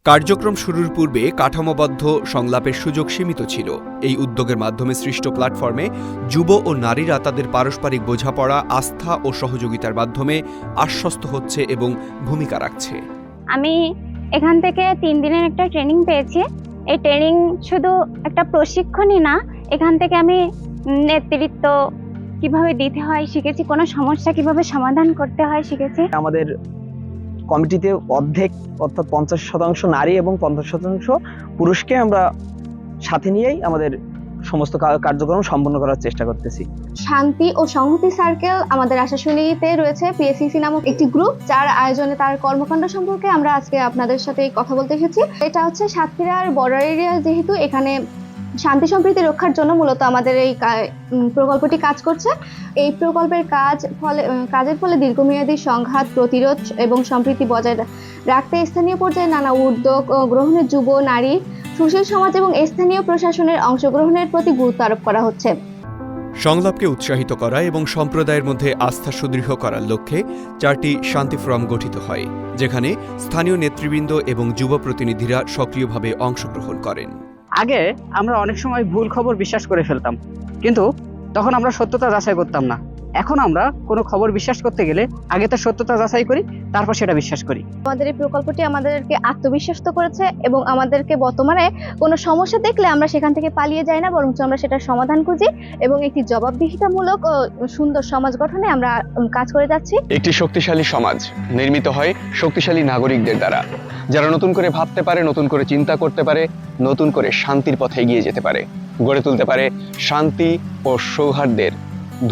কার্যক্রম শুরুর পূর্বে কাঠামোবদ্ধ সংলাপের সুযোগ সীমিত ছিল। এই উদ্যোগের মাধ্যমে সৃষ্ট প্ল্যাটফর্মে যুব ও নারীরা তাদের পারস্পরিক বোঝাপড়া, আস্থা ও সহযোগিতার মাধ্যমে আশ্বস্ত হচ্ছে এবং ভূমিকা রাখছে। আমি এখান থেকে 3 দিনের একটা ট্রেনিং পেয়েছি। এই ট্রেনিং শুধু একটা প্রশিক্ষণই না, এখান থেকে আমি নেতৃত্ব কিভাবে দিতে হয় শিখেছি, কোনো সমস্যা কিভাবে সমাধান করতে হয় শিখেছি। আমাদের কমিটিতে অর্থাৎ 50% নারী এবং 50% পুরুষকে আমরা সাথে নিয়েই আমাদের সমস্ত কার্যক্রম সম্পন্ন করার চেষ্টা করতেছি। শান্তি ও সংহতি সার্কেল আমাদের আশাশুনিতে রয়েছে পিএসসিসি নামক একটি গ্রুপ, যার আয়োজনে তার কর্মকাণ্ড সম্পর্কে আমরা আজকে আপনাদের সাথে কথা বলতে এসেছি। এটা হচ্ছে সাতক্ষীরার বর্ডার এরিয়া, যেহেতু এখানে শান্তি সম্প্রীতি রক্ষার জন্য মূলত আমাদের এই প্রকল্পটি কাজ করছে। এই প্রকল্পের কাজের ফলে দীর্ঘমেয়াদী সংঘাত প্রতিরোধ এবং সম্প্রীতি বজায় রাখতে স্থানীয় পর্যায়ে নানা উদ্যোগ গ্রহণের যুব, নারী, সুশীল সমাজ এবং স্থানীয় প্রশাসনের অংশগ্রহণের প্রতি গুরুত্ব আরোপ করা হচ্ছে। সংলাপকে উৎসাহিত করা এবং সম্প্রদায়ের মধ্যে আস্থা সুদৃঢ় করার লক্ষ্যে 4টি শান্তি ফোরাম গঠিত হয়, যেখানে স্থানীয় নেতৃবৃন্দ এবং যুব প্রতিনিধিরা সক্রিয়ভাবে অংশগ্রহণ করেন। আগে আমরা অনেক সময় ভুল খবর বিশ্বাস করে ফেলতাম, কিন্তু তখন আমরা সত্যতা যাচাই করতাম না। এখন আমরা কোনো খবর বিশ্বাস করতে গেলে আগে তার সত্যতা যাচাই করি, তারপর সেটা বিশ্বাস করি। আমাদের এই প্রকল্পটি আমাদেরকে আত্মবিশ্বাস্ত করেছে এবং আমাদেরকে বর্তমানে কোনো সমস্যা দেখলে আমরা সেখান থেকে পালিয়ে যাই না, বরঞ্চ আমরা সেটার সমাধান খুঁজি এবং একটি জবাবদিহিতামূলক ও সুন্দর সমাজ গঠনে আমরা কাজ করে যাচ্ছি। একটি শক্তিশালী সমাজ নির্মিত হয় শক্তিশালী নাগরিকদের দ্বারা, যারা নতুন করে ভাবতে পারে, নতুন করে চিন্তা করতে পারে, নতুন করে শান্তির পথে এগিয়ে যেতে পারে, গড়ে তুলতে পারে শান্তি ও সৌহার্দ্যের,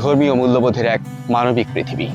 ধর্মীয় মূল্যবোধের এক মানবিক পৃথিবী।